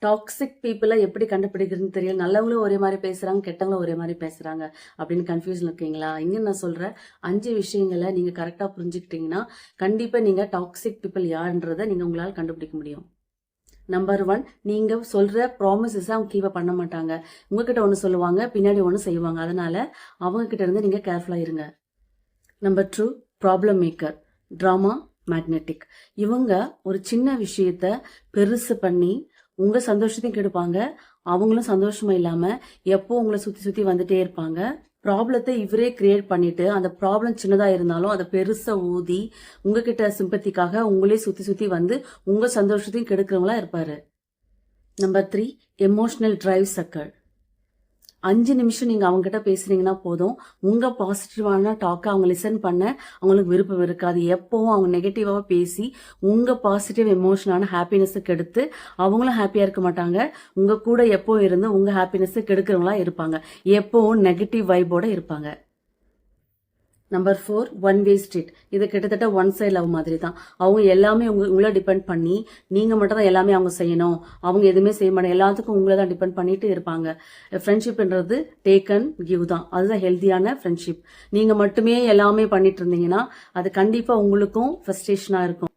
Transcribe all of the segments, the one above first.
Toxic பீப்புளை எப்படி கண்டுபிடிக்கிறதுன்னு தெரியல. நல்லவங்களும் ஒரே மாதிரி பேசுறாங்க, கெட்டவங்களும் ஒரே மாதிரி பேசுறாங்க அப்படின்னு கன்ஃபியூஷன் இருக்கீங்களா? இங்க நான் சொல்ற 5 விஷயங்களை நீங்க கரெக்டா புரிஞ்சுக்கிட்டீங்கன்னா கண்டிப்பா நீங்க டாக்ஸிக் பீப்புள் யாருன்றதை நீங்க உங்களால கண்டுபிடிக்க முடியும். நம்பர் 1, நீங்க சொல்ற ப்ராமிசஸ் அவங்க கீப் பண்ண மாட்டாங்க. உங்ககிட்ட ஒன்று சொல்லுவாங்க, பின்னாடி ஒன்று செய்வாங்க. அதனால அவங்க கிட்ட இருந்து நீங்க கேர்ஃபுல்லா இருங்க. Number 2, problem maker, drama magnetic. இவங்க ஒரு சின்ன விஷயத்த பெருசு பண்ணி உங்க சந்தோஷத்தையும் கெடுப்பாங்க. அவங்களும் சந்தோஷமா இல்லாம எப்போ உங்களை சுத்தி சுத்தி வந்துட்டே இருப்பாங்க. ப்ராப்ளத்தை இவரே கிரியேட் பண்ணிட்டு அந்த ப்ராப்ளம் சின்னதா இருந்தாலும் அதை பெருசா ஊதி உங்ககிட்ட சிம்பத்திக்காக உங்களே சுத்தி சுத்தி வந்து உங்க சந்தோஷத்தையும் கெடுக்கிறவங்களா இருப்பாரு. நம்பர் 3, எமோஷனல் டிரைவ் சக்கர். 5 நிமிஷம் நீங்க அவங்க கிட்ட பேசுறீங்கன்னா போதும், உங்க பாசிட்டிவான டாக்க அவங்க லிசன் பண்ண அவங்களுக்கு விருப்பம் இருக்காது. எப்பவும் அவங்க நெகட்டிவா பேசி உங்க பாசிட்டிவ் எமோஷனான ஹாப்பினஸ் கெடுத்து அவங்களும் ஹாப்பியா இருக்க மாட்டாங்க. உங்க கூட எப்போ இருந்து உங்க ஹாப்பினஸ் கெடுக்கிறவங்களா இருப்பாங்க. எப்பவும் நெகட்டிவ் வைபோட இருப்பாங்க. Number 4, one way street. இது கிட்டத்தட்ட ஒன் சைட் லவ் மாதிரி தான். அவங்க எல்லாமே உங்களை டிபெண்ட் பண்ணி நீங்க மட்டும் தான் எல்லாமே அவங்க செய்யணும், அவங்க எதுவுமே செய்ய மாட்டாங்க, எல்லாத்துக்கும் உங்களை தான் டிபெண்ட் பண்ணிட்டு இருப்பாங்க. ஃப்ரெண்ட்ஷிப்ன்றது டேக் அண்ட் கிவ் தான். அதுதான் ஹெல்த்தியான ஃப்ரெண்ட்ஷிப். நீங்க மட்டுமே எல்லாமே பண்ணிட்டு இருந்தீங்கன்னா அது கண்டிப்பா உங்களுக்கும் ஃப்ரஸ்ட்ரேஷனா இருக்கும்.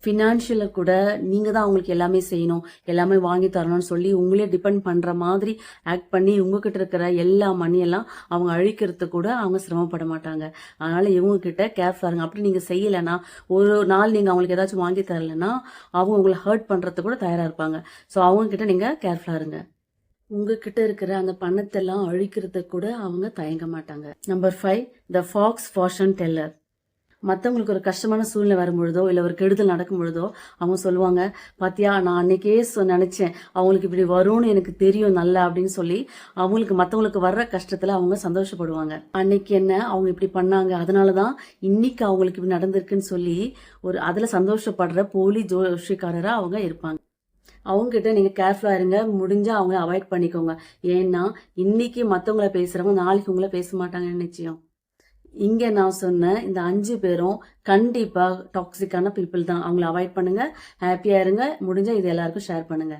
ஃபினான்ஷியல கூட நீங்க தான் அவங்களுக்கு எல்லாமே செய்யணும், எல்லாமே வாங்கி தரணும்னு சொல்லி உங்களே டிபெண்ட் பண்ற மாதிரி ஆக்ட் பண்ணி உங்ககிட்ட இருக்கிற எல்லா மணியெல்லாம் அவங்க அழிக்கிறது கூட அவங்க சிரமப்பட மாட்டாங்க. அதனால இவங்க கிட்ட கேர்ஃபுல்லா இருங்க. அப்படி நீங்க செய்யலைன்னா, ஒரு நாள் நீங்க அவங்களுக்கு ஏதாச்சும் வாங்கி தரலைன்னா அவங்க உங்களை ஹர்ட் பண்றது கூட தயாரா இருப்பாங்க. ஸோ அவங்க கிட்ட நீங்க கேர்ஃபுல்லா இருங்க. உங்ககிட்ட இருக்கிற அந்த பணத்தெல்லாம் அழிக்கிறதுக்கு கூட அவங்க தயங்க மாட்டாங்க. Number 5, the fox fortune teller. மற்றவங்களுக்கு ஒரு கஷ்டமான சூழ்நிலை வரும்பொழுதோ இல்லை ஒரு கெடுதல் நடக்கும் பொழுதோ அவங்க சொல்லுவாங்க, பாத்தியா நான் அன்னைக்கே நினைச்சேன் அவங்களுக்கு இப்படி வரும்னு எனக்கு தெரியும் நல்லா அப்படின்னு சொல்லி அவங்களுக்கு மற்றவங்களுக்கு வர்ற கஷ்டத்துல அவங்க சந்தோஷப்படுவாங்க. அன்னைக்கு என்ன அவங்க இப்படி பண்ணாங்க, அதனாலதான் இன்னைக்கு அவங்களுக்கு இப்படி நடந்திருக்குன்னு சொல்லி ஒரு அதுல சந்தோஷப்படுற போலி ஜோஷிக்காரரா அவங்க இருப்பாங்க. அவங்க கிட்ட நீங்க கேர்ஃபுல்லா இருங்க. முடிஞ்சா அவங்கள அவாய்ட் பண்ணிக்கோங்க. ஏன்னா இன்னைக்கு மற்றவங்கள பேசுறவங்க நாளைக்கு உங்களை பேச மாட்டாங்கன்னு நிச்சயம். இங்க நான் சொன்ன இந்த 5 பேரும் கண்டிப்பா டாக்ஸிக்கான பீப்புள் தான். அவங்கள அவாய்ட் பண்ணுங்க, ஹாப்பியா இருங்க. முடிஞ்சா இது எல்லாருக்கும் ஷேர் பண்ணுங்க.